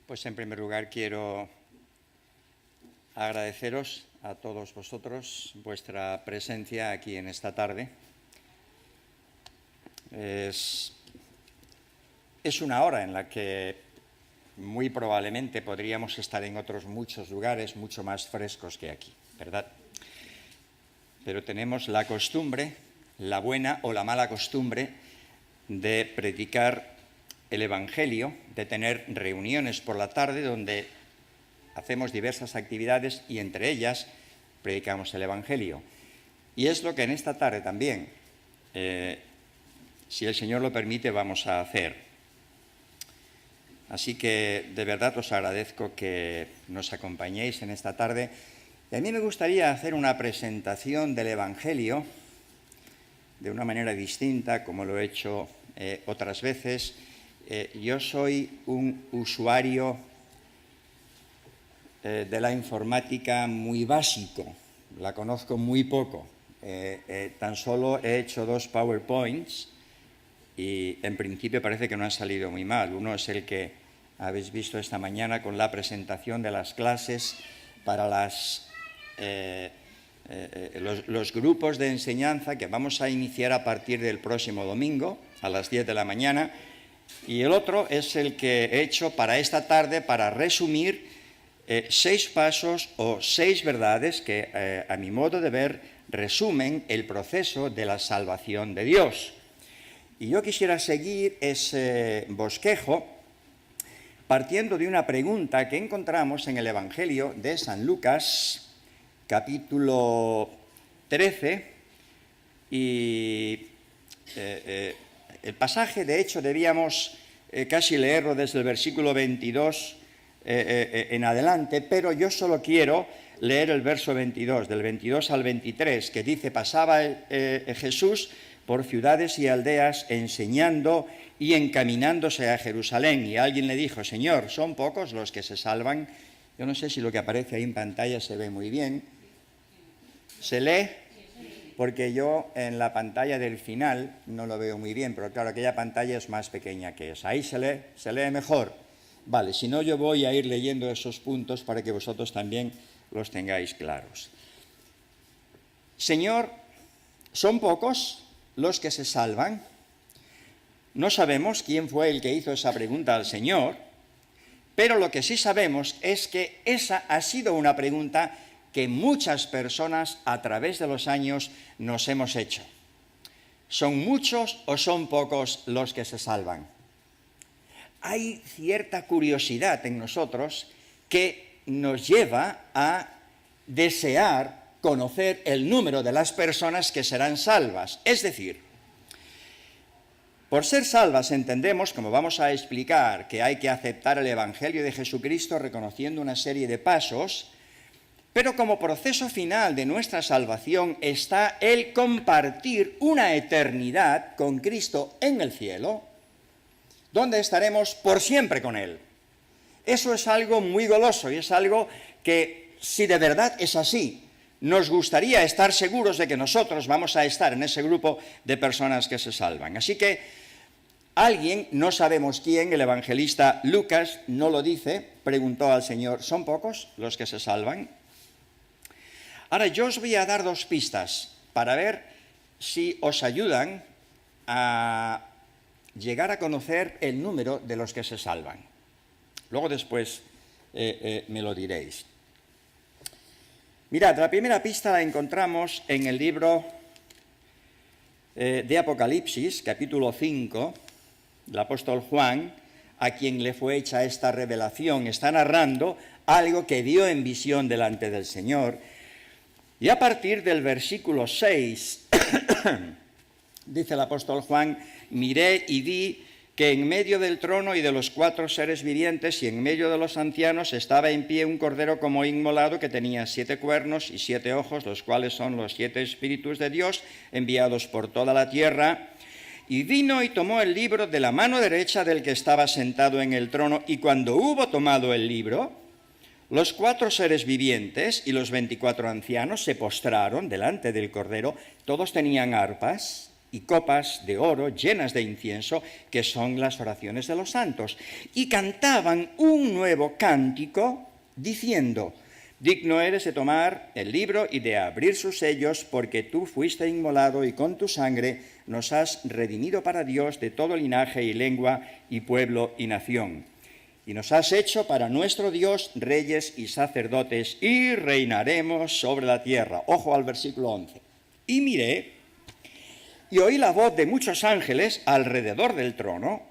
Pues en primer lugar quiero agradeceros a todos vosotros vuestra presencia aquí en esta tarde. Es una hora en la que muy probablemente podríamos estar en otros muchos lugares mucho más frescos que aquí, ¿verdad? Pero tenemos la costumbre, la buena o la mala costumbre, de predicar el Evangelio, de tener reuniones por la tarde donde hacemos diversas actividades y entre ellas predicamos el Evangelio. Y es lo que en esta tarde también, si el Señor lo permite, vamos a hacer. Así que de verdad os agradezco que nos acompañéis en esta tarde. Y a mí me gustaría hacer una presentación del Evangelio de una manera distinta, como lo he hecho otras veces. Yo soy un usuario de la informática muy básico, la conozco muy poco. Tan solo he hecho 2 PowerPoints y en principio parece que no han salido muy mal. Uno es el que habéis visto esta mañana con la presentación de las clases para los grupos de enseñanza que vamos a iniciar a partir del próximo domingo a las 10 de la mañana. Y el otro es el que he hecho para esta tarde para resumir 6 pasos o 6 verdades que, a mi modo de ver, resumen el proceso de la salvación de Dios. Y yo quisiera seguir ese bosquejo partiendo de una pregunta que encontramos en el Evangelio de San Lucas, capítulo 13, y el pasaje, de hecho, debíamos casi leerlo desde el versículo 22 en adelante, pero yo solo quiero leer el verso 22, del 22 al 23, que dice: pasaba Jesús por ciudades y aldeas enseñando y encaminándose a Jerusalén. Y alguien le dijo: Señor, ¿son pocos los que se salvan? Yo no sé si lo que aparece ahí en pantalla se ve muy bien. ¿Se lee? Porque yo en la pantalla del final no lo veo muy bien, pero claro, aquella pantalla es más pequeña que esa. Ahí se lee mejor. Vale, si no, yo voy a ir leyendo esos puntos para que vosotros también los tengáis claros. Señor, ¿son pocos los que se salvan? No sabemos quién fue el que hizo esa pregunta al Señor, pero lo que sí sabemos es que esa ha sido una pregunta que muchas personas a través de los años nos hemos hecho. ¿Son muchos o son pocos los que se salvan? Hay cierta curiosidad en nosotros que nos lleva a desear conocer el número de las personas que serán salvas. Es decir, por ser salvas entendemos, como vamos a explicar, que hay que aceptar el Evangelio de Jesucristo reconociendo una serie de pasos. Pero como proceso final de nuestra salvación está el compartir una eternidad con Cristo en el cielo, donde estaremos por siempre con Él. Eso es algo muy goloso y es algo que, si de verdad es así, nos gustaría estar seguros de que nosotros vamos a estar en ese grupo de personas que se salvan. Así que alguien, no sabemos quién, el evangelista Lucas no lo dice, preguntó al Señor: ¿son pocos los que se salvan? Ahora, yo os voy a dar 2 pistas para ver si os ayudan a llegar a conocer el número de los que se salvan. Luego después me lo diréis. Mirad, la primera pista la encontramos en el libro de Apocalipsis, capítulo 5. El apóstol Juan, a quien le fue hecha esta revelación, está narrando algo que vio en visión delante del Señor. Y a partir del versículo 6, dice el apóstol Juan: miré y vi que en medio del trono y de los 4 seres vivientes y en medio de los ancianos estaba en pie un cordero como inmolado que tenía 7 cuernos y 7 ojos, los cuales son los 7 espíritus de Dios enviados por toda la tierra. Y vino y tomó el libro de la mano derecha del que estaba sentado en el trono, y cuando hubo tomado el libro, los 4 seres vivientes y los 24 ancianos se postraron delante del Cordero. Todos tenían arpas y copas de oro llenas de incienso, que son las oraciones de los santos. Y cantaban un nuevo cántico diciendo: digno eres de tomar el libro y de abrir sus sellos, porque tú fuiste inmolado y con tu sangre nos has redimido para Dios de todo linaje y lengua y pueblo y nación. Y nos has hecho para nuestro Dios reyes y sacerdotes, y reinaremos sobre la tierra. Ojo al versículo 11. Y miré, y oí la voz de muchos ángeles alrededor del trono,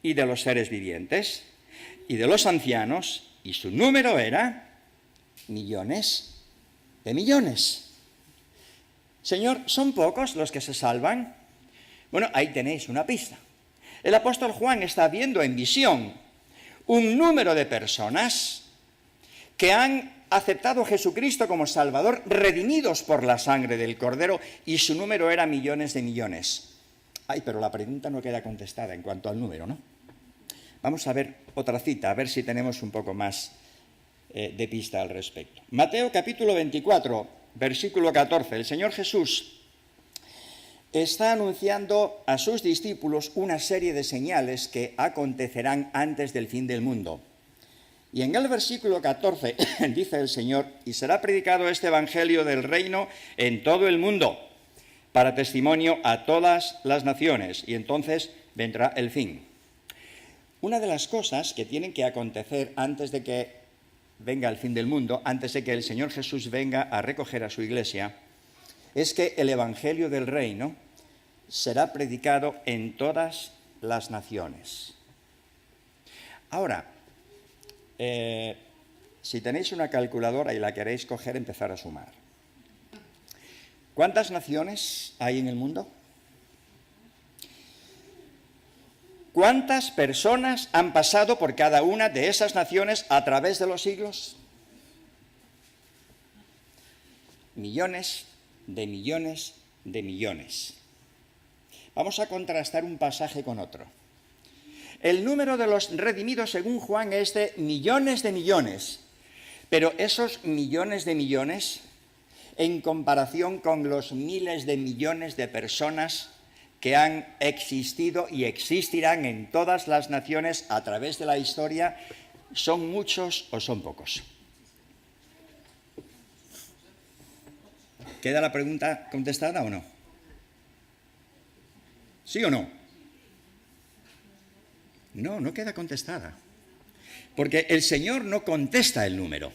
y de los seres vivientes, y de los ancianos, y su número era millones de millones. Señor, ¿son pocos los que se salvan? Bueno, ahí tenéis una pista. El apóstol Juan está viendo en visión un número de personas que han aceptado a Jesucristo como Salvador, redimidos por la sangre del Cordero, y su número era millones de millones. Ay, pero la pregunta no queda contestada en cuanto al número, ¿no? Vamos a ver otra cita, a ver si tenemos un poco más de pista al respecto. Mateo capítulo 24, versículo 14. El Señor Jesús está anunciando a sus discípulos una serie de señales que acontecerán antes del fin del mundo. Y en el versículo 14 dice el Señor: y será predicado este evangelio del reino en todo el mundo, para testimonio a todas las naciones, y entonces vendrá el fin. Una de las cosas que tienen que acontecer antes de que venga el fin del mundo, antes de que el Señor Jesús venga a recoger a su iglesia, es que el evangelio del reino será predicado en todas las naciones. Ahora, si tenéis una calculadora y la queréis coger, empezar a sumar. ¿Cuántas naciones hay en el mundo? ¿Cuántas personas han pasado por cada una de esas naciones a través de los siglos? Millones de millones de millones. Vamos a contrastar un pasaje con otro. El número de los redimidos según Juan es de millones, pero esos millones de millones, en comparación con los miles de millones de personas que han existido y existirán en todas las naciones a través de la historia, ¿son muchos o son pocos? ¿Queda la pregunta contestada o no? ¿Sí o no? No, no queda contestada. Porque el Señor no contesta el número.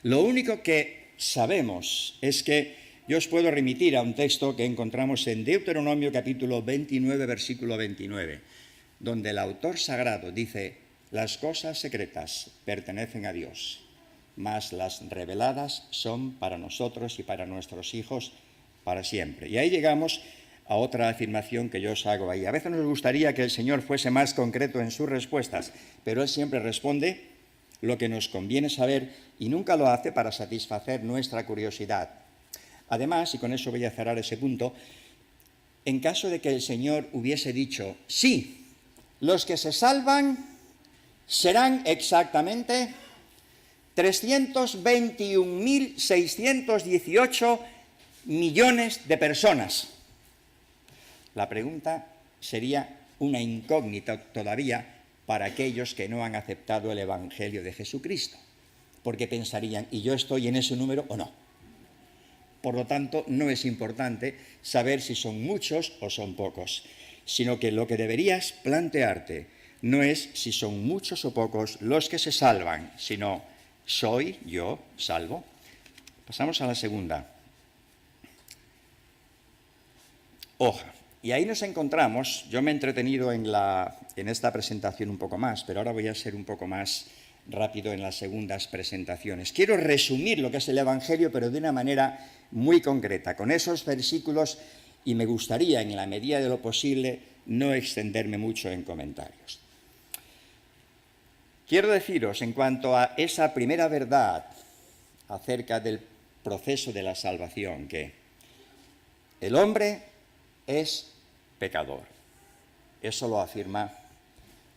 Lo único que sabemos es que yo os puedo remitir a un texto que encontramos en Deuteronomio capítulo 29, versículo 29, donde el autor sagrado dice: las cosas secretas pertenecen a Dios, mas las reveladas son para nosotros y para nuestros hijos para siempre. Y ahí llegamos a otra afirmación que yo os hago ahí. A veces nos gustaría que el Señor fuese más concreto en sus respuestas, pero Él siempre responde lo que nos conviene saber y nunca lo hace para satisfacer nuestra curiosidad. Además, y con eso voy a cerrar ese punto, en caso de que el Señor hubiese dicho: sí, los que se salvan serán exactamente 321.618 millones de personas, la pregunta sería una incógnita todavía para aquellos que no han aceptado el Evangelio de Jesucristo, porque pensarían: ¿y yo estoy en ese número o no? Por lo tanto, no es importante saber si son muchos o son pocos, sino que lo que deberías plantearte no es si son muchos o pocos los que se salvan, sino: ¿soy yo salvo? Pasamos a la segunda hoja. Y ahí nos encontramos. Yo me he entretenido en esta presentación un poco más, pero ahora voy a ser un poco más rápido en las segundas presentaciones. Quiero resumir lo que es el Evangelio, pero de una manera muy concreta, con esos versículos, y me gustaría, en la medida de lo posible, no extenderme mucho en comentarios. Quiero deciros, en cuanto a esa primera verdad acerca del proceso de la salvación, que el hombre es pecador. Eso lo afirma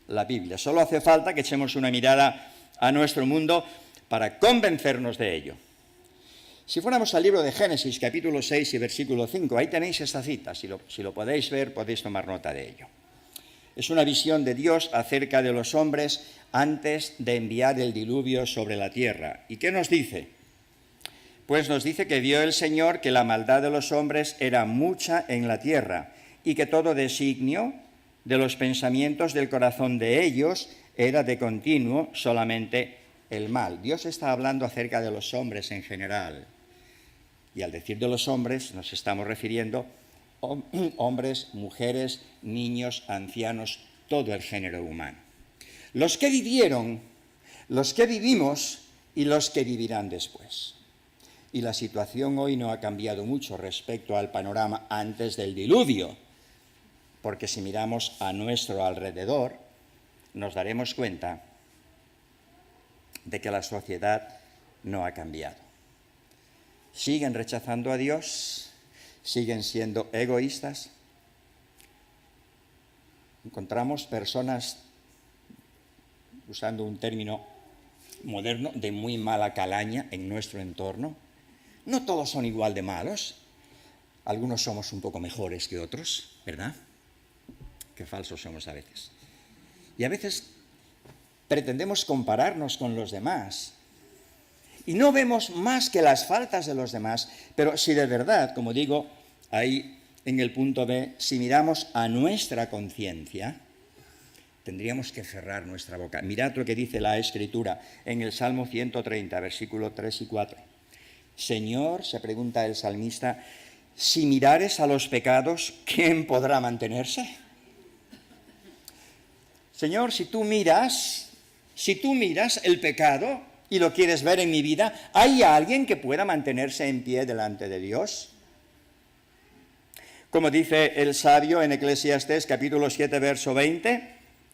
la Biblia. Solo hace falta que echemos una mirada a nuestro mundo para convencernos de ello. Si fuéramos al libro de Génesis, capítulo 6 y versículo 5, ahí tenéis esta cita, si lo podéis ver, podéis tomar nota de ello. Es una visión de Dios acerca de los hombres antes de enviar el diluvio sobre la tierra. ¿Y qué nos dice? Pues nos dice que vio el Señor que la maldad de los hombres era mucha en la tierra y que todo designio de los pensamientos del corazón de ellos era de continuo solamente el mal. Dios está hablando acerca de los hombres en general. Y al decir de los hombres nos estamos refiriendo a hombres, mujeres, niños, ancianos, todo el género humano. Los que vivieron, los que vivimos y los que vivirán después. Y la situación hoy no ha cambiado mucho respecto al panorama antes del diluvio, porque si miramos a nuestro alrededor, nos daremos cuenta de que la sociedad no ha cambiado. Siguen rechazando a Dios, siguen siendo egoístas. Encontramos personas, usando un término moderno, de muy mala calaña en nuestro entorno. No todos son igual de malos. Algunos somos un poco mejores que otros, ¿verdad? Qué falsos somos a veces. Y a veces pretendemos compararnos con los demás. Y no vemos más que las faltas de los demás, pero si de verdad, como digo, ahí en el punto B, si miramos a nuestra conciencia, tendríamos que cerrar nuestra boca. Mirad lo que dice la Escritura en el Salmo 130, versículos 3 y 4. Señor, se pregunta el salmista, si mirares a los pecados, ¿quién podrá mantenerse? Señor, si tú miras el pecado y lo quieres ver en mi vida, ¿hay alguien que pueda mantenerse en pie delante de Dios? Como dice el sabio en Eclesiastés capítulo 7, verso 20,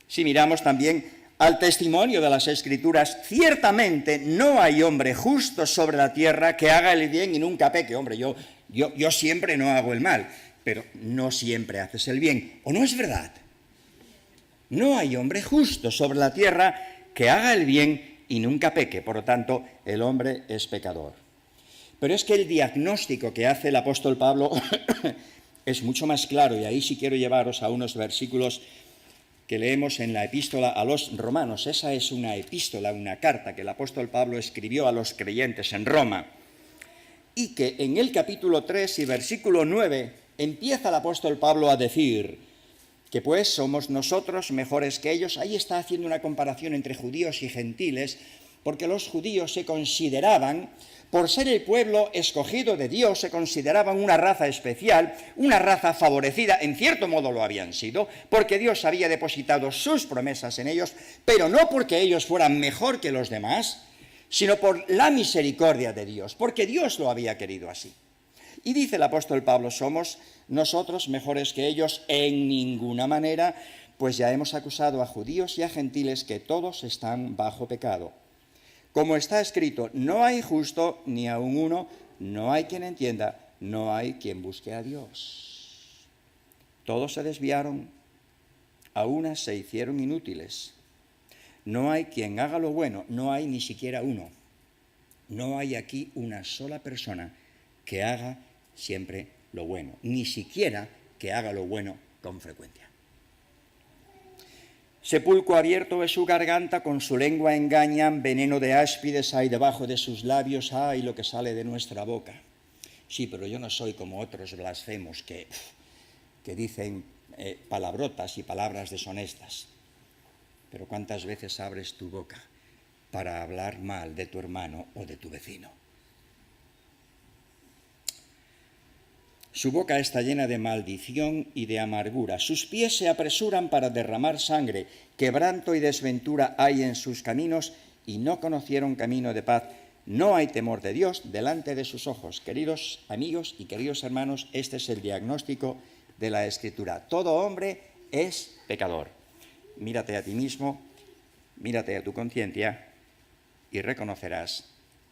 si miramos también al testimonio de las Escrituras, ciertamente no hay hombre justo sobre la tierra que haga el bien y nunca peque. Hombre, yo siempre no hago el mal, pero no siempre haces el bien. ¿O no es verdad? No hay hombre justo sobre la tierra que haga el bien y nunca peque. Por lo tanto, el hombre es pecador. Pero es que el diagnóstico que hace el apóstol Pablo es mucho más claro, y ahí sí quiero llevaros a unos versículos que leemos en la epístola a los romanos. Esa es una epístola, una carta que el apóstol Pablo escribió a los creyentes en Roma, y que en el capítulo 3 y versículo 9 empieza el apóstol Pablo a decir que pues somos nosotros mejores que ellos. Ahí está haciendo una comparación entre judíos y gentiles, porque los judíos se consideraban, por ser el pueblo escogido de Dios, se consideraban una raza especial, una raza favorecida, en cierto modo lo habían sido, porque Dios había depositado sus promesas en ellos, pero no porque ellos fueran mejor que los demás, sino por la misericordia de Dios, porque Dios lo había querido así. Y dice el apóstol Pablo, ¿somos nosotros mejores que ellos? En ninguna manera, pues ya hemos acusado a judíos y a gentiles que todos están bajo pecado. Como está escrito, no hay justo ni aun uno, no hay quien entienda, no hay quien busque a Dios. Todos se desviaron, a unas se hicieron inútiles. No hay quien haga lo bueno, no hay ni siquiera uno. No hay aquí una sola persona que haga siempre lo bueno, ni siquiera que haga lo bueno con frecuencia. Sepulcro abierto es su garganta, con su lengua engañan, veneno de áspides hay debajo de sus labios, hay lo que sale de nuestra boca. Sí, pero yo no soy como otros blasfemos que dicen palabrotas y palabras deshonestas. Pero ¿cuántas veces abres tu boca para hablar mal de tu hermano o de tu vecino? Su boca está llena de maldición y de amargura. Sus pies se apresuran para derramar sangre. Quebranto y desventura hay en sus caminos y no conocieron camino de paz. No hay temor de Dios delante de sus ojos. Queridos amigos y queridos hermanos, este es el diagnóstico de la Escritura. Todo hombre es pecador. Mírate a ti mismo, mírate a tu conciencia y reconocerás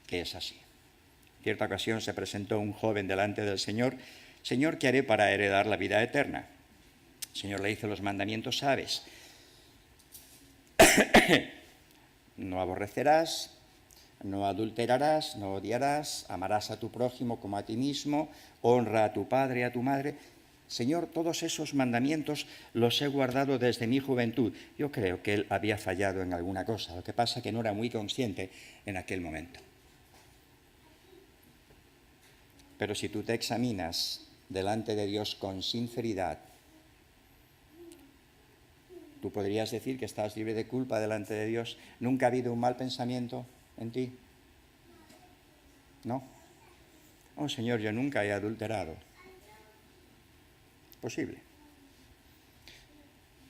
que es así. En cierta ocasión se presentó un joven delante del Señor. Señor, ¿qué haré para heredar la vida eterna? El Señor le dice, los mandamientos sabes. No aborrecerás, no adulterarás, no odiarás, amarás a tu prójimo como a ti mismo, honra a tu padre y a tu madre. Señor, todos esos mandamientos los he guardado desde mi juventud. Yo creo que él había fallado en alguna cosa, lo que pasa es que no era muy consciente en aquel momento. Pero si tú te examinas delante de Dios con sinceridad, tú podrías decir que estás libre de culpa delante de Dios. ¿Nunca ha habido un mal pensamiento en ti? ¿No? Oh, Señor, yo nunca he adulterado. Posible.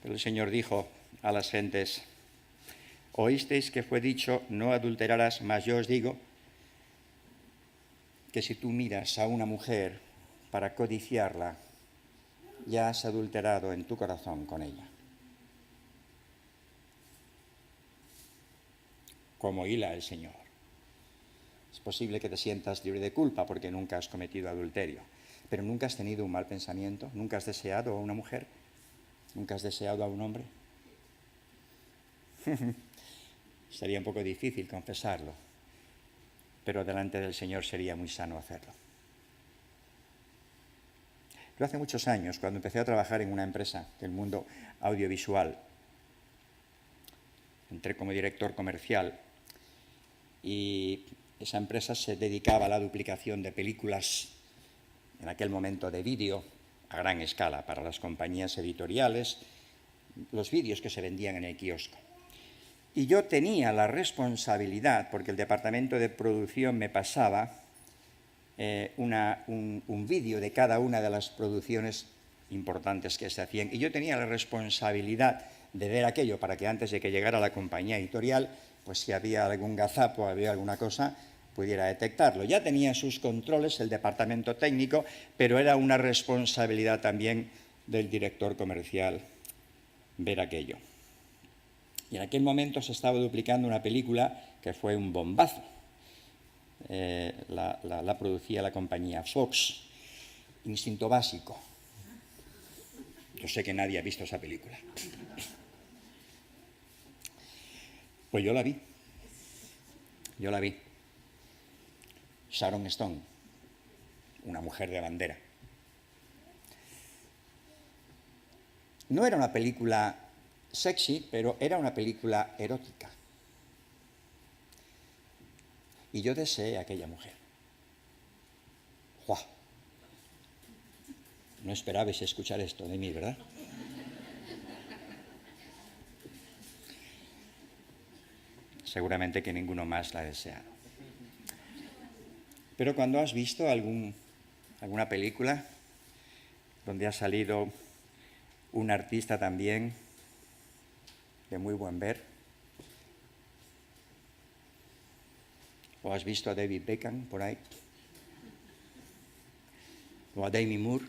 Pero el Señor dijo a las gentes: oísteis que fue dicho, no adulterarás, mas yo os digo que si tú miras a una mujer para codiciarla, ya has adulterado en tu corazón con ella. Como hila el Señor. Es posible que te sientas libre de culpa porque nunca has cometido adulterio, pero nunca has tenido un mal pensamiento, nunca has deseado a una mujer, nunca has deseado a un hombre. Sería un poco difícil confesarlo, pero delante del Señor sería muy sano hacerlo. Yo hace muchos años, cuando empecé a trabajar en una empresa del mundo audiovisual, entré como director comercial y esa empresa se dedicaba a la duplicación de películas, en aquel momento de vídeo, a gran escala para las compañías editoriales, los vídeos que se vendían en el kiosco. Y yo tenía la responsabilidad, porque el departamento de producción me pasaba un vídeo de cada una de las producciones importantes que se hacían, y yo tenía la responsabilidad de ver aquello para que antes de que llegara la compañía editorial, pues si había algún gazapo, había alguna cosa, pudiera detectarlo. Ya tenía sus controles el departamento técnico, pero era una responsabilidad también del director comercial ver aquello. Y en aquel momento se estaba duplicando una película que fue un bombazo. La producía la compañía Fox, Instinto Básico. Yo sé que nadie ha visto esa película. Pues yo la vi. Sharon Stone, una mujer de bandera. No era una película sexy, pero era una película erótica. Y yo deseé a aquella mujer. ¡Guau! No esperabais escuchar esto de mí, ¿verdad? Seguramente que ninguno más la ha deseado. Pero cuando has visto alguna película donde ha salido un artista también de muy buen ver, o has visto a David Beckham por ahí, o a Demi Moore,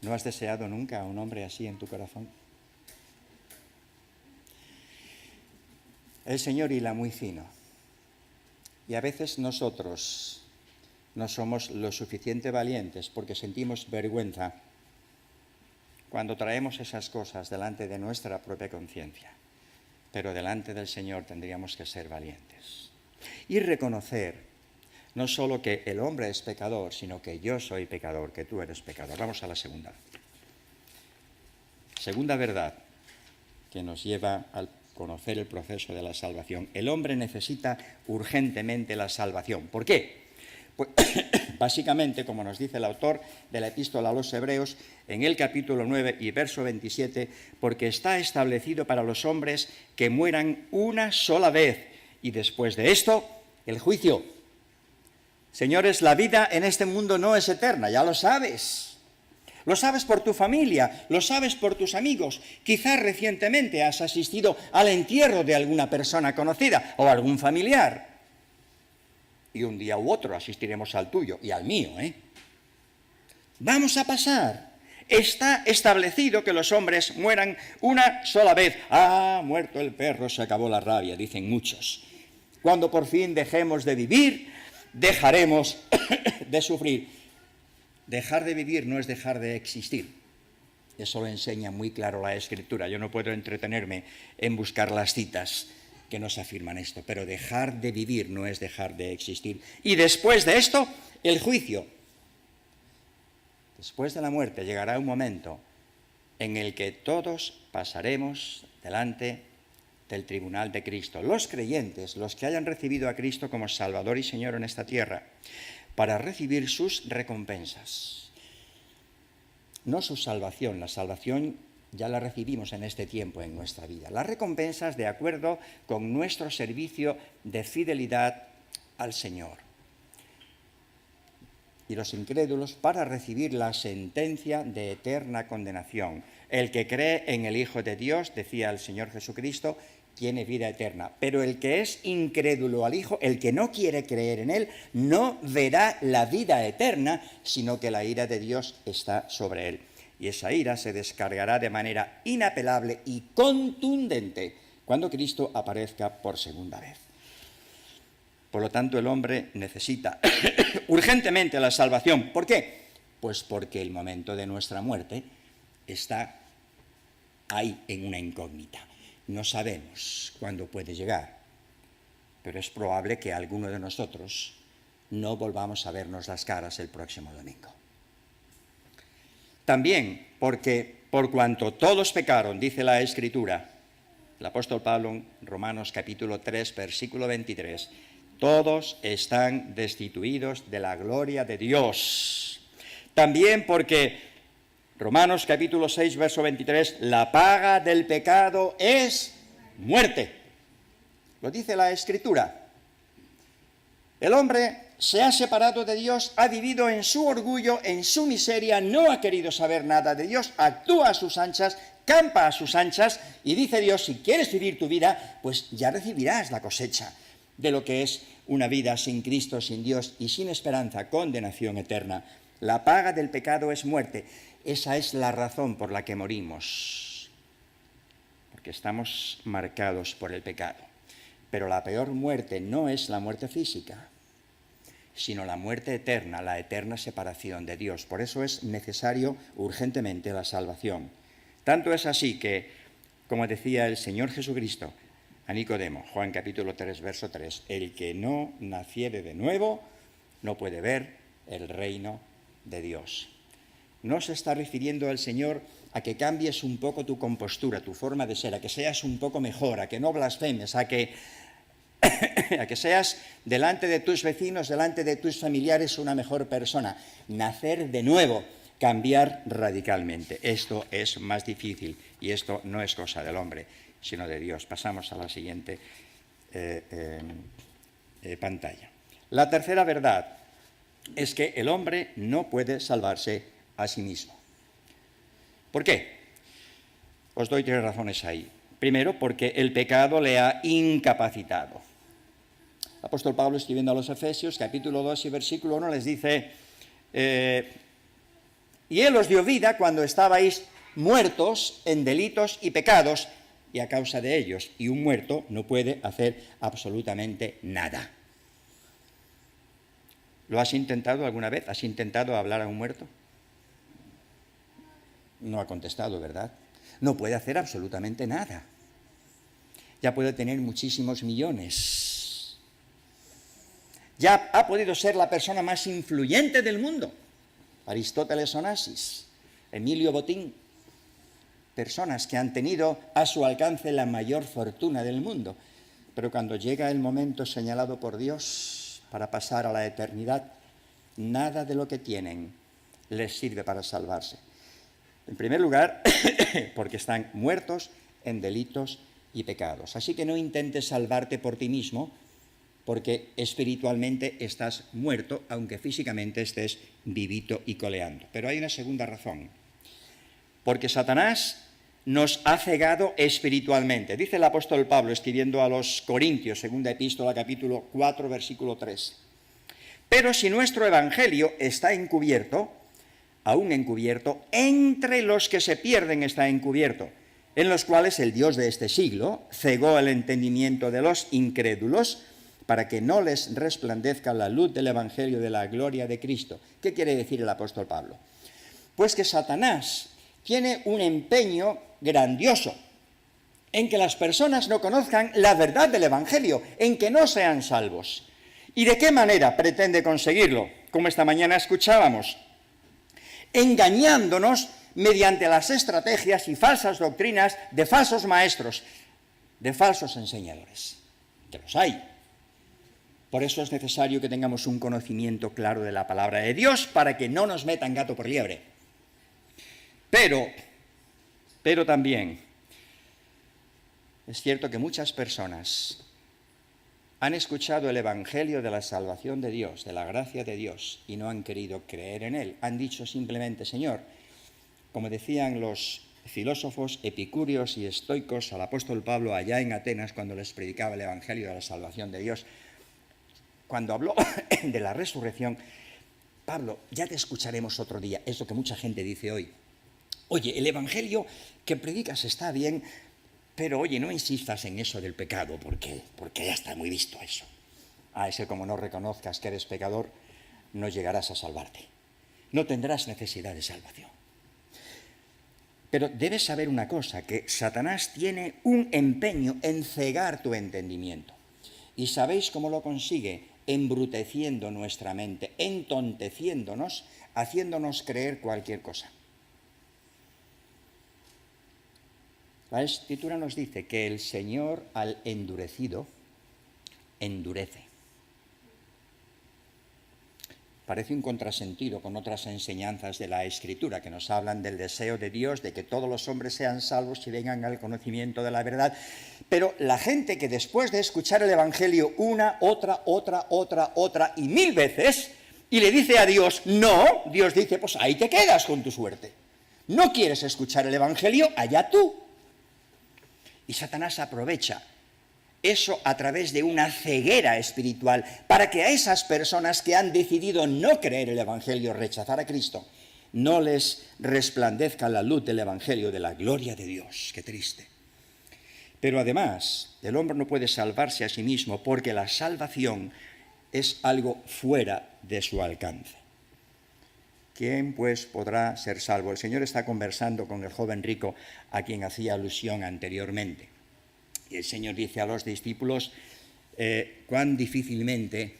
¿no has deseado nunca a un hombre así en tu corazón? El Señor hila muy fino. Y a veces nosotros no somos lo suficiente valientes porque sentimos vergüenza cuando traemos esas cosas delante de nuestra propia conciencia. Pero delante del Señor tendríamos que ser valientes. Y reconocer no solo que el hombre es pecador, sino que yo soy pecador, que tú eres pecador. Vamos a la segunda. Segunda verdad que nos lleva al conocer el proceso de la salvación. El hombre necesita urgentemente la salvación. ¿Por qué? Pues, básicamente, como nos dice el autor de la Epístola a los Hebreos, en el capítulo 9 y verso 27, porque está establecido para los hombres que mueran una sola vez, y después de esto, el juicio. Señores, la vida en este mundo no es eterna, ya lo sabes. Lo sabes por tu familia, lo sabes por tus amigos. Quizás recientemente has asistido al entierro de alguna persona conocida o algún familiar. Y un día u otro asistiremos al tuyo y al mío, ¿eh? Vamos a pasar. Está establecido que los hombres mueran una sola vez. Ah, muerto el perro, se acabó la rabia, dicen muchos. Cuando por fin dejemos de vivir, dejaremos de sufrir. Dejar de vivir no es dejar de existir. Eso lo enseña muy claro la Escritura. Yo no puedo entretenerme en buscar las citas que nos afirman esto, pero dejar de vivir no es dejar de existir. Y después de esto, el juicio. Después de la muerte llegará un momento en el que todos pasaremos delante del tribunal de Cristo. Los creyentes, los que hayan recibido a Cristo como Salvador y Señor en esta tierra, para recibir sus recompensas. No su salvación, la salvación ya la recibimos en este tiempo en nuestra vida. Las recompensas de acuerdo con nuestro servicio de fidelidad al Señor. Y los incrédulos para recibir la sentencia de eterna condenación. El que cree en el Hijo de Dios, decía el Señor Jesucristo, tiene vida eterna. Pero el que es incrédulo al Hijo, el que no quiere creer en Él, no verá la vida eterna, sino que la ira de Dios está sobre él. Y esa ira se descargará de manera inapelable y contundente cuando Cristo aparezca por segunda vez. Por lo tanto, el hombre necesita urgentemente la salvación. ¿Por qué? Pues porque el momento de nuestra muerte está ahí en una incógnita. No sabemos cuándo puede llegar, pero es probable que alguno de nosotros no volvamos a vernos las caras el próximo domingo. También porque por cuanto todos pecaron, dice la Escritura, el apóstol Pablo en Romanos capítulo 3, versículo 23, todos están destituidos de la gloria de Dios. También porque Romanos capítulo 6, verso 23, la paga del pecado es muerte. Lo dice la Escritura. El hombre se ha separado de Dios, ha vivido en su orgullo, en su miseria, no ha querido saber nada de Dios, actúa a sus anchas, campa a sus anchas, y dice Dios, si quieres vivir tu vida, pues ya recibirás la cosecha de lo que es una vida sin Cristo, sin Dios y sin esperanza, condenación eterna. La paga del pecado es muerte. Esa es la razón por la que morimos, porque estamos marcados por el pecado. Pero la peor muerte no es la muerte física, sino la muerte eterna, la eterna separación de Dios. Por eso es necesario urgentemente la salvación. Tanto es así que, como decía el Señor Jesucristo a Nicodemo, Juan capítulo 3, verso 3, el que no naciere de nuevo no puede ver el reino de Dios. No se está refiriendo el Señor a que cambies un poco tu compostura, tu forma de ser, a que seas un poco mejor, a que no blasfemes, a que seas delante de tus vecinos, delante de tus familiares una mejor persona. Nacer de nuevo, cambiar radicalmente. Esto es más difícil y esto no es cosa del hombre, sino de Dios. Pasamos a la siguiente pantalla. La tercera verdad es que el hombre no puede salvarse a sí mismo. ¿Por qué? Os doy 3 razones ahí. Primero, porque el pecado le ha incapacitado. El apóstol Pablo, escribiendo a los Efesios, capítulo 2 y versículo 1, les dice, y Él os dio vida cuando estabais muertos en delitos y pecados, y a causa de ellos, y un muerto no puede hacer absolutamente nada. ¿Lo has intentado alguna vez? ¿Has intentado hablar a un muerto? No ha contestado, ¿verdad? No puede hacer absolutamente nada. Ya puede tener muchísimos millones. Ya ha podido ser la persona más influyente del mundo. Aristóteles Onassis, Emilio Botín. Personas que han tenido a su alcance la mayor fortuna del mundo. Pero cuando llega el momento señalado por Dios para pasar a la eternidad, nada de lo que tienen les sirve para salvarse. En primer lugar, porque están muertos en delitos y pecados. Así que no intentes salvarte por ti mismo, porque espiritualmente estás muerto, aunque físicamente estés vivito y coleando. Pero hay una segunda razón. Porque Satanás nos ha cegado espiritualmente. Dice el apóstol Pablo, escribiendo a los Corintios, segunda epístola, capítulo 4, versículo 3. Pero si nuestro evangelio está encubierto, aún encubierto, entre los que se pierden está encubierto, en los cuales el Dios de este siglo cegó el entendimiento de los incrédulos para que no les resplandezca la luz del evangelio de la gloria de Cristo. ¿Qué quiere decir el apóstol Pablo? Pues que Satanás tiene un empeño grandioso en que las personas no conozcan la verdad del Evangelio, en que no sean salvos. ¿Y de qué manera pretende conseguirlo? Como esta mañana escuchábamos, engañándonos mediante las estrategias y falsas doctrinas de falsos maestros, de falsos enseñadores, que los hay. Por eso es necesario que tengamos un conocimiento claro de la palabra de Dios para que no nos metan gato por liebre. Pero también es cierto que muchas personas han escuchado el Evangelio de la salvación de Dios, de la gracia de Dios, y no han querido creer en él. Han dicho simplemente, Señor, como decían los filósofos epicúreos y estoicos al apóstol Pablo allá en Atenas cuando les predicaba el Evangelio de la salvación de Dios, cuando habló de la resurrección, Pablo, ya te escucharemos otro día, es lo que mucha gente dice hoy. Oye, el Evangelio que predicas está bien, pero oye, no insistas en eso del pecado, porque ya está muy visto eso. Ese como no reconozcas que eres pecador, no llegarás a salvarte. No tendrás necesidad de salvación. Pero debes saber una cosa, que Satanás tiene un empeño en cegar tu entendimiento. ¿Y sabéis cómo lo consigue? Embruteciendo nuestra mente, entonteciéndonos, haciéndonos creer cualquier cosa. La Escritura nos dice que el Señor al endurecido, endurece. Parece un contrasentido con otras enseñanzas de la Escritura que nos hablan del deseo de Dios, de que todos los hombres sean salvos y vengan al conocimiento de la verdad. Pero la gente que después de escuchar el Evangelio una, otra y 1000 veces, y le dice a Dios, no, Dios dice, pues ahí te quedas con tu suerte. No quieres escuchar el Evangelio, allá tú. Y Satanás aprovecha eso a través de una ceguera espiritual para que a esas personas que han decidido no creer el Evangelio, rechazar a Cristo, no les resplandezca la luz del Evangelio de la gloria de Dios. Qué triste. Pero además, el hombre no puede salvarse a sí mismo porque la salvación es algo fuera de su alcance. ¿Quién, pues, podrá ser salvo? El Señor está conversando con el joven rico a quien hacía alusión anteriormente. Y el Señor dice a los discípulos, cuán difícilmente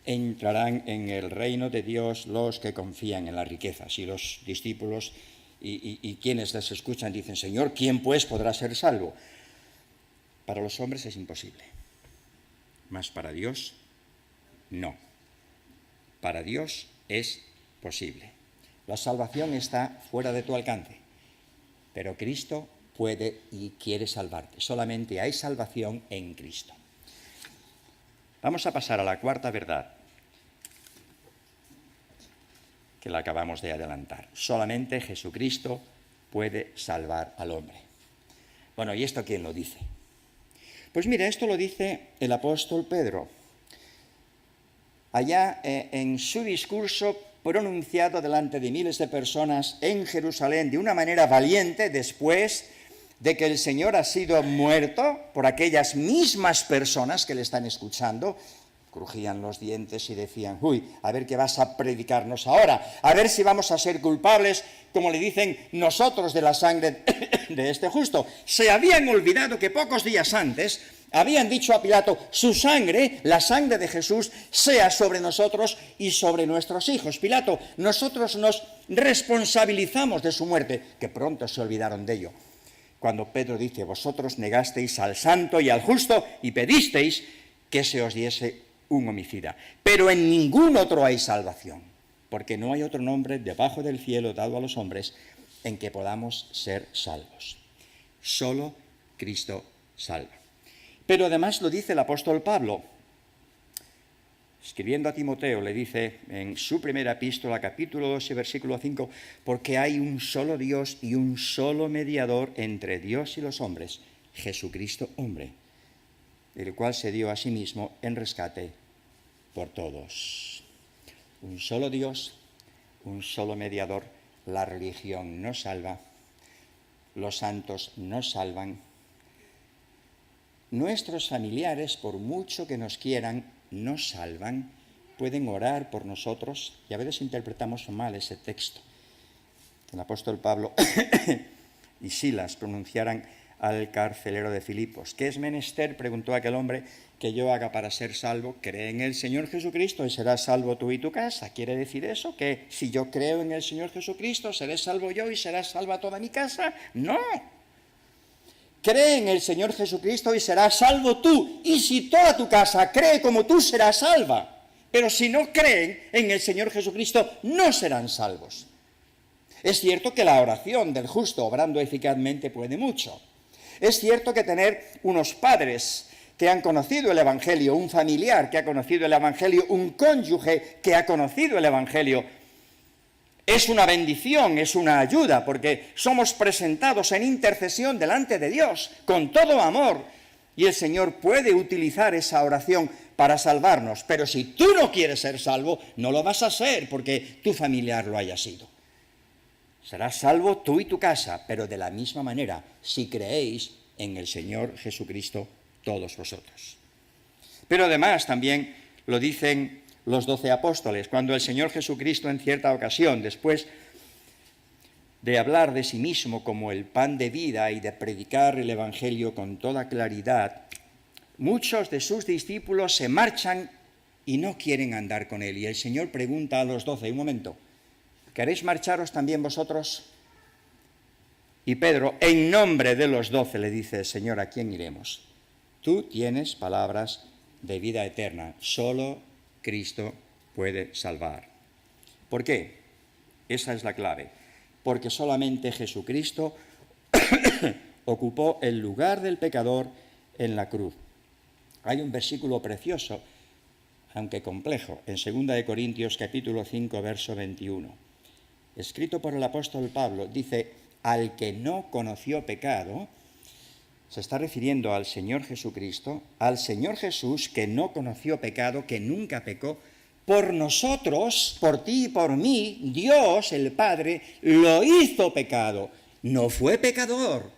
entrarán en el reino de Dios los que confían en las riquezas. Y los discípulos y quienes les escuchan dicen, Señor, ¿quién, pues, podrá ser salvo? Para los hombres es imposible, mas para Dios no. Para Dios es posible. La salvación está fuera de tu alcance, pero Cristo puede y quiere salvarte. Solamente hay salvación en Cristo. Vamos a pasar a la cuarta verdad, que la acabamos de adelantar. Solamente Jesucristo puede salvar al hombre. Bueno, ¿y esto quién lo dice? Pues mira, esto lo dice el apóstol Pedro. Allá en su discurso pronunciado delante de miles de personas en Jerusalén de una manera valiente después de que el Señor ha sido muerto por aquellas mismas personas que le están escuchando, crujían los dientes y decían, uy, a ver qué vas a predicarnos ahora, a ver si vamos a ser culpables, como le dicen nosotros, de la sangre de este justo. Se habían olvidado que pocos días antes habían dicho a Pilato, su sangre, la sangre de Jesús, sea sobre nosotros y sobre nuestros hijos. Pilato, nosotros nos responsabilizamos de su muerte, que pronto se olvidaron de ello. Cuando Pedro dice, vosotros negasteis al santo y al justo y pedisteis que se os diese un homicida. Pero en ningún otro hay salvación, porque no hay otro nombre debajo del cielo dado a los hombres en que podamos ser salvos. Solo Cristo salva. Pero además lo dice el apóstol Pablo, escribiendo a Timoteo, le dice en su primera epístola, capítulo 2 y versículo 5, porque hay un solo Dios y un solo mediador entre Dios y los hombres, Jesucristo hombre, el cual se dio a sí mismo en rescate por todos. Un solo Dios, un solo mediador. La religión no salva, los santos no salvan. Nuestros familiares, por mucho que nos quieran, no salvan. Pueden orar por nosotros, y a veces interpretamos mal ese texto. El apóstol Pablo y Silas pronunciaran al carcelero de Filipos. ¿Qué es menester?, preguntó aquel hombre, que yo haga para ser salvo. Cree en el Señor Jesucristo y serás salvo tú y tu casa. ¿Quiere decir eso? ¿Que si yo creo en el Señor Jesucristo, seré salvo yo y será salva toda mi casa? No. Cree en el Señor Jesucristo y serás salvo tú. Y si toda tu casa cree como tú, será salva. Pero si no creen en el Señor Jesucristo, no serán salvos. Es cierto que la oración del justo obrando eficazmente puede mucho. Es cierto que tener unos padres que han conocido el Evangelio, un familiar que ha conocido el Evangelio, un cónyuge que ha conocido el Evangelio, es una bendición, es una ayuda, porque somos presentados en intercesión delante de Dios con todo amor, y el Señor puede utilizar esa oración para salvarnos. Pero si tú no quieres ser salvo, no lo vas a ser porque tu familiar lo haya sido. Serás salvo tú y tu casa, pero de la misma manera, si creéis en el Señor Jesucristo, todos vosotros. Pero además también lo dicen los 12 apóstoles, cuando el Señor Jesucristo en cierta ocasión, después de hablar de sí mismo como el pan de vida y de predicar el Evangelio con toda claridad, muchos de sus discípulos se marchan y no quieren andar con él. Y el Señor pregunta a los 12, un momento, ¿queréis marcharos también vosotros? Y Pedro, en nombre de los 12, le dice, Señor, ¿a quién iremos? Tú tienes palabras de vida eterna. Solo Cristo puede salvar. ¿Por qué? Esa es la clave. Porque solamente Jesucristo ocupó el lugar del pecador en la cruz. Hay un versículo precioso, aunque complejo, en 2 Corintios capítulo 5, verso 21. Escrito por el apóstol Pablo, dice, al que no conoció pecado, se está refiriendo al Señor Jesucristo, al Señor Jesús que no conoció pecado, que nunca pecó, por nosotros, por ti y por mí, Dios, el Padre, lo hizo pecado. No fue pecador.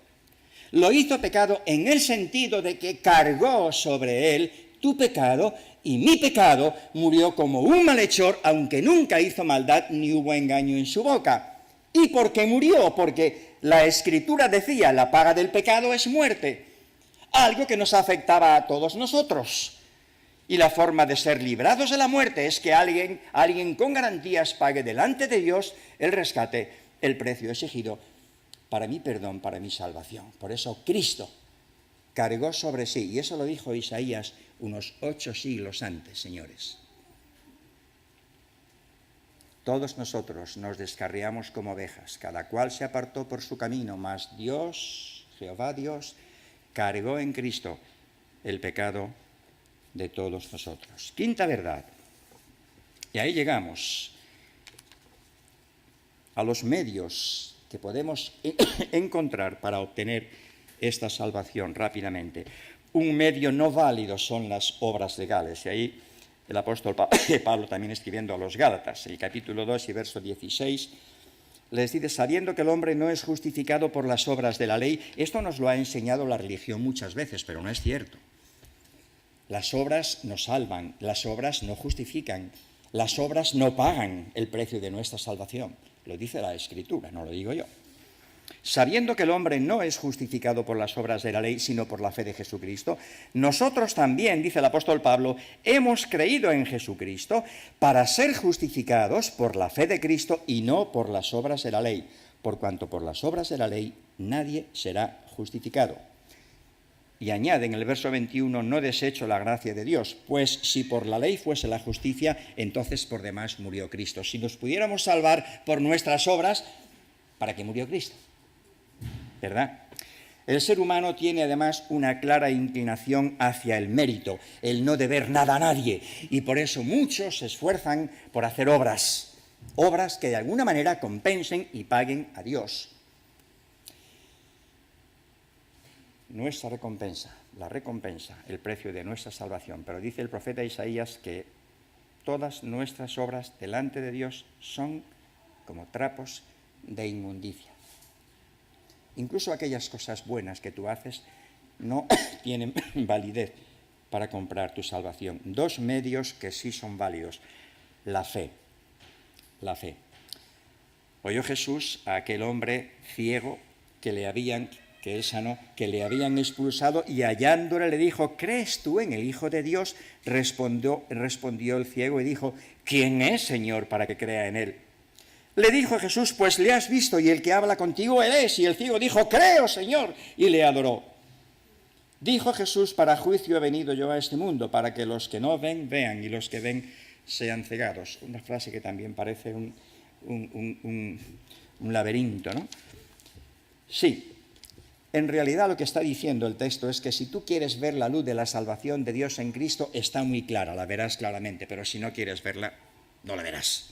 Lo hizo pecado en el sentido de que cargó sobre él tu pecado y mi pecado, murió como un malhechor, aunque nunca hizo maldad ni hubo engaño en su boca. ¿Y por qué murió? Porque la Escritura decía, la paga del pecado es muerte, algo que nos afectaba a todos nosotros. Y la forma de ser librados de la muerte es que alguien con garantías pague delante de Dios el rescate, el precio exigido para mi perdón, para mi salvación. Por eso Cristo cargó sobre sí, y eso lo dijo Isaías unos 8 siglos antes, señores. Todos nosotros nos descarriamos como ovejas, cada cual se apartó por su camino, mas Dios, Jehová Dios, cargó en Cristo el pecado de todos nosotros. Quinta verdad, y ahí llegamos a los medios que podemos encontrar para obtener esta salvación rápidamente. Un medio no válido son las obras legales, y ahí el apóstol Pablo también escribiendo a los Gálatas, el capítulo 2 y verso 16, les dice, sabiendo que el hombre no es justificado por las obras de la ley. Esto nos lo ha enseñado la religión muchas veces, pero no es cierto. Las obras no salvan, las obras no justifican, las obras no pagan el precio de nuestra salvación. Lo dice la Escritura, no lo digo yo. Sabiendo que el hombre no es justificado por las obras de la ley, sino por la fe de Jesucristo, nosotros también, dice el apóstol Pablo, hemos creído en Jesucristo para ser justificados por la fe de Cristo y no por las obras de la ley, por cuanto por las obras de la ley nadie será justificado. Y añade en el verso 21, no desecho la gracia de Dios, pues si por la ley fuese la justicia, entonces por demás murió Cristo. Si nos pudiéramos salvar por nuestras obras, ¿para qué murió Cristo? ¿Verdad? El ser humano tiene además una clara inclinación hacia el mérito, el no deber nada a nadie, y por eso muchos se esfuerzan por hacer obras que de alguna manera compensen y paguen a Dios. Nuestra recompensa, la recompensa, el precio de nuestra salvación. Pero dice el profeta Isaías que todas nuestras obras delante de Dios son como trapos de inmundicia. Incluso aquellas cosas buenas que tú haces no tienen validez para comprar tu salvación. Dos medios que sí son válidos. La fe. La fe. Oyó Jesús a aquel hombre ciego que le habían que él sanó, que le habían expulsado, y hallándole le dijo: ¿crees tú en el Hijo de Dios? Respondió el ciego y dijo: ¿quién es, Señor, para que crea en él? Le dijo Jesús: pues le has visto, y el que habla contigo él es. Y el ciego dijo: creo, Señor, y le adoró. Dijo Jesús: para juicio he venido yo a este mundo, para que los que no ven, vean, y los que ven sean cegados. Una frase que también parece un laberinto, ¿no? Sí. En realidad lo que está diciendo el texto es que si tú quieres ver la luz de la salvación de Dios en Cristo, está muy clara, la verás claramente, pero si no quieres verla, no la verás.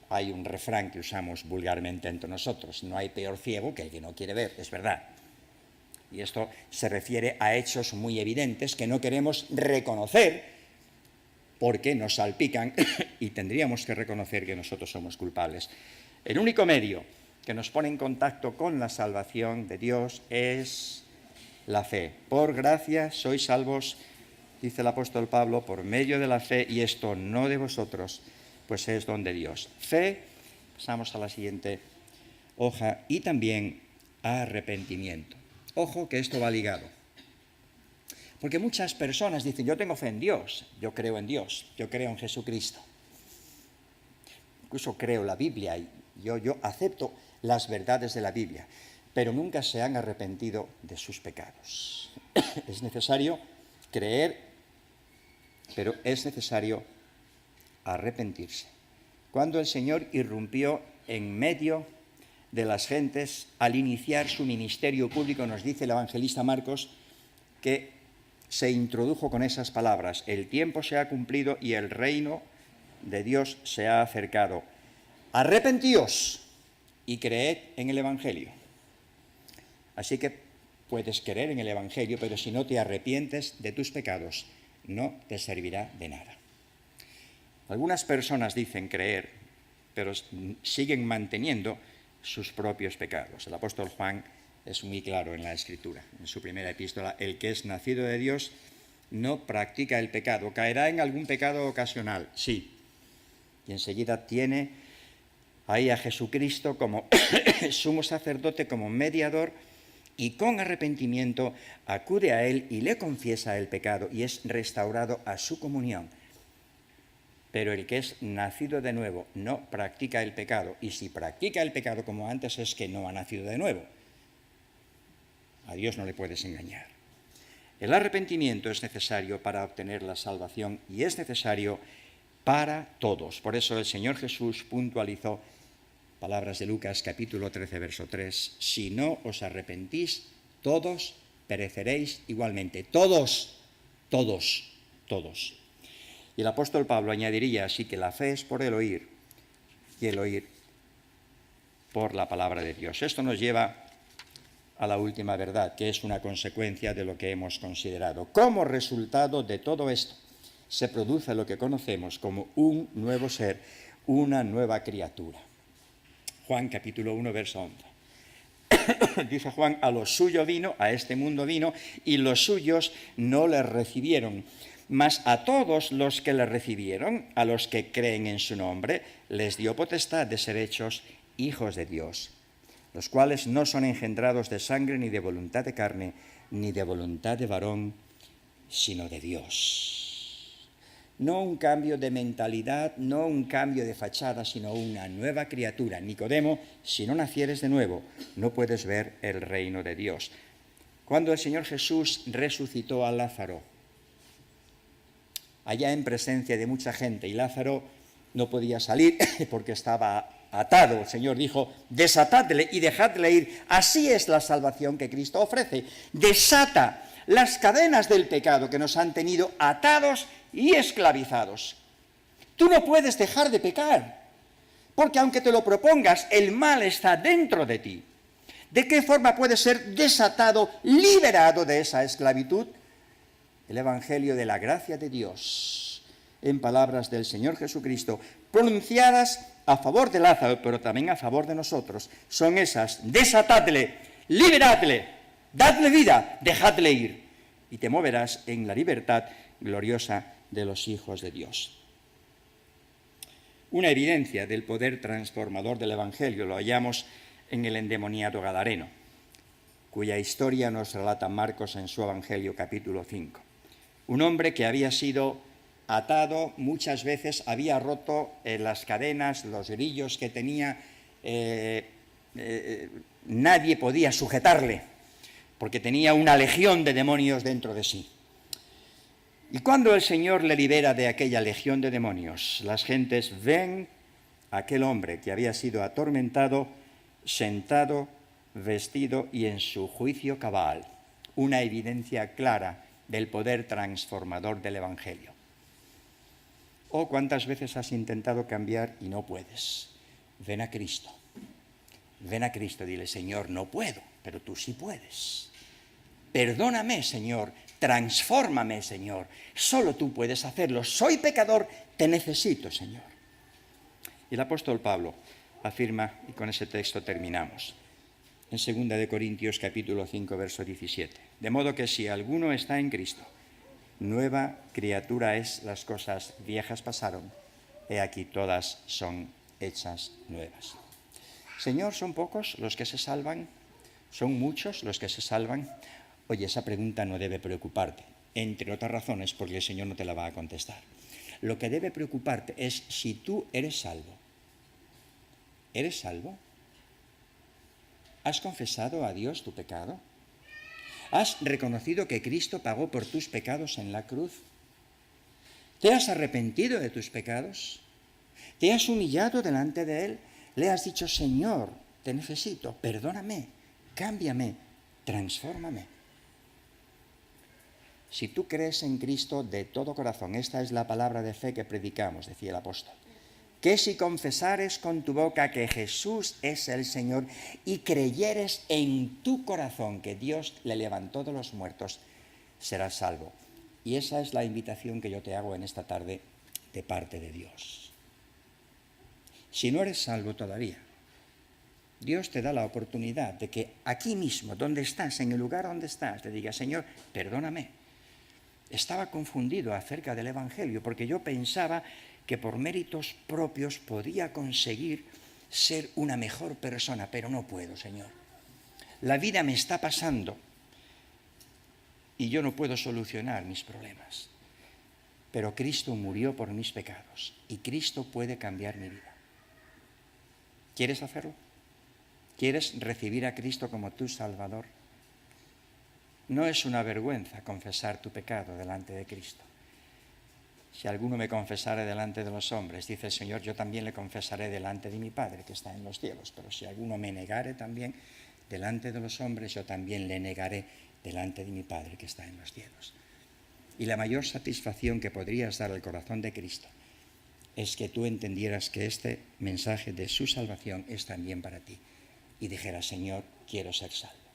Hay un refrán que usamos vulgarmente entre nosotros: no hay peor ciego que el que no quiere ver, es verdad. Y esto se refiere a hechos muy evidentes que no queremos reconocer porque nos salpican y tendríamos que reconocer que nosotros somos culpables. El único medio que nos pone en contacto con la salvación de Dios es la fe. Por gracia sois salvos, dice el apóstol Pablo, por medio de la fe, y esto no de vosotros, pues es don de Dios. Fe, pasamos a la siguiente hoja, y también arrepentimiento. Ojo que esto va ligado. Porque muchas personas dicen: yo tengo fe en Dios, yo creo en Dios, yo creo en Jesucristo. Incluso creo la Biblia y yo acepto las verdades de la Biblia, pero nunca se han arrepentido de sus pecados. Es necesario creer, pero es necesario arrepentirse. Cuando el Señor irrumpió en medio de las gentes al iniciar su ministerio público, nos dice el evangelista Marcos que se introdujo con esas palabras: el tiempo se ha cumplido y el reino de Dios se ha acercado. Arrepentíos y creed en el Evangelio. Así que puedes creer en el Evangelio, pero si no te arrepientes de tus pecados, no te servirá de nada. Algunas personas dicen creer, pero siguen manteniendo sus propios pecados. El apóstol Juan es muy claro en la Escritura, en su primera epístola: el que es nacido de Dios no practica el pecado. Caerá en algún pecado ocasional, sí, y enseguida tiene ahí a Jesucristo como sumo sacerdote, como mediador, y con arrepentimiento acude a él y le confiesa el pecado y es restaurado a su comunión. Pero el que es nacido de nuevo no practica el pecado, y si practica el pecado como antes es que no ha nacido de nuevo. A Dios no le puedes engañar. El arrepentimiento es necesario para obtener la salvación y es necesario para todos. Por eso el Señor Jesús puntualizó, palabras de Lucas capítulo 13, verso 3, si no os arrepentís, todos pereceréis igualmente. Todos, todos, todos. Y el apóstol Pablo añadiría así que la fe es por el oír y el oír por la palabra de Dios. Esto nos lleva a la última verdad, que es una consecuencia de lo que hemos considerado. Como resultado de todo esto, se produce lo que conocemos como un nuevo ser, una nueva criatura. Juan capítulo 1, verso 11. Dice Juan: a lo suyo vino, a este mundo vino, y los suyos no le recibieron. Mas a todos los que le recibieron, a los que creen en su nombre, les dio potestad de ser hechos hijos de Dios, los cuales no son engendrados de sangre, ni de voluntad de carne, ni de voluntad de varón, sino de Dios. No un cambio de mentalidad, no un cambio de fachada, sino una nueva criatura. Nicodemo, si no nacieres de nuevo, no puedes ver el reino de Dios. Cuando el Señor Jesús resucitó a Lázaro, allá en presencia de mucha gente, y Lázaro no podía salir porque estaba atado, el Señor dijo: desatadle y dejadle ir. Así es la salvación que Cristo ofrece. Desata las cadenas del pecado que nos han tenido atados y esclavizados. Tú no puedes dejar de pecar, porque aunque te lo propongas, el mal está dentro de ti. ¿De qué forma puedes ser desatado, liberado de esa esclavitud? El Evangelio de la gracia de Dios, en palabras del Señor Jesucristo, pronunciadas a favor de Lázaro, pero también a favor de nosotros, son esas: desatadle, liberadle, dadle vida, dejadle ir, y te moverás en la libertad gloriosa de los hijos de Dios. Una evidencia del poder transformador del Evangelio lo hallamos en el endemoniado gadareno, cuya historia nos relata Marcos en su Evangelio capítulo 5. Un hombre que había sido atado muchas veces, había roto las cadenas, los grillos que tenía, nadie podía sujetarle, porque tenía una legión de demonios dentro de sí. Y cuando el Señor le libera de aquella legión de demonios, las gentes ven a aquel hombre que había sido atormentado, sentado, vestido y en su juicio cabal, una evidencia clara del poder transformador del Evangelio. Oh, cuántas veces has intentado cambiar y no puedes. Ven a Cristo. Ven a Cristo, dile, Señor, no puedo, pero tú sí puedes. Perdóname, Señor, transfórmame, Señor. Solo tú puedes hacerlo. Soy pecador, te necesito, Señor. Y el apóstol Pablo afirma, y con ese texto terminamos, en 2 Corintios capítulo 5, verso 17. De modo que si alguno está en Cristo, nueva criatura es, las cosas viejas pasaron, he aquí todas son hechas nuevas. Señor, ¿son pocos los que se salvan? ¿Son muchos los que se salvan? Oye, esa pregunta no debe preocuparte, entre otras razones porque el Señor no te la va a contestar. Lo que debe preocuparte es si tú eres salvo. ¿Eres salvo? ¿Has confesado a Dios tu pecado? ¿Has reconocido que Cristo pagó por tus pecados en la cruz? ¿Te has arrepentido de tus pecados? ¿Te has humillado delante de Él? Le has dicho, Señor, te necesito, perdóname, cámbiame, transfórmame. Si tú crees en Cristo de todo corazón, esta es la palabra de fe que predicamos, decía el apóstol, que si confesares con tu boca que Jesús es el Señor y creyeres en tu corazón que Dios le levantó de los muertos, serás salvo. Y esa es la invitación que yo te hago en esta tarde de parte de Dios. Si no eres salvo todavía, Dios te da la oportunidad de que aquí mismo, donde estás, en el lugar donde estás, te diga, Señor, perdóname. Estaba confundido acerca del Evangelio porque yo pensaba que por méritos propios podía conseguir ser una mejor persona, pero no puedo, Señor. La vida me está pasando y yo no puedo solucionar mis problemas. Pero Cristo murió por mis pecados y Cristo puede cambiar mi vida. ¿Quieres hacerlo? ¿Quieres recibir a Cristo como tu Salvador? No es una vergüenza confesar tu pecado delante de Cristo. Si alguno me confesare delante de los hombres, dice el Señor, yo también le confesaré delante de mi Padre que está en los cielos. Pero si alguno me negare también delante de los hombres, yo también le negaré delante de mi Padre que está en los cielos. Y la mayor satisfacción que podrías dar al corazón de Cristo es que tú entendieras que este mensaje de su salvación es también para ti. Y dijeras, Señor, quiero ser salvo.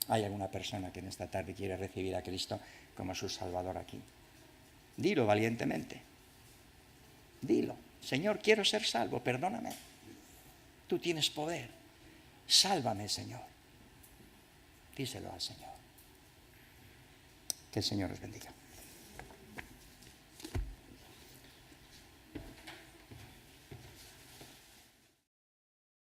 ¿Hay alguna persona que en esta tarde quiere recibir a Cristo como su Salvador aquí? Dilo valientemente. Dilo, Señor, quiero ser salvo, perdóname. Tú tienes poder. Sálvame, Señor. Díselo al Señor. Que el Señor os bendiga.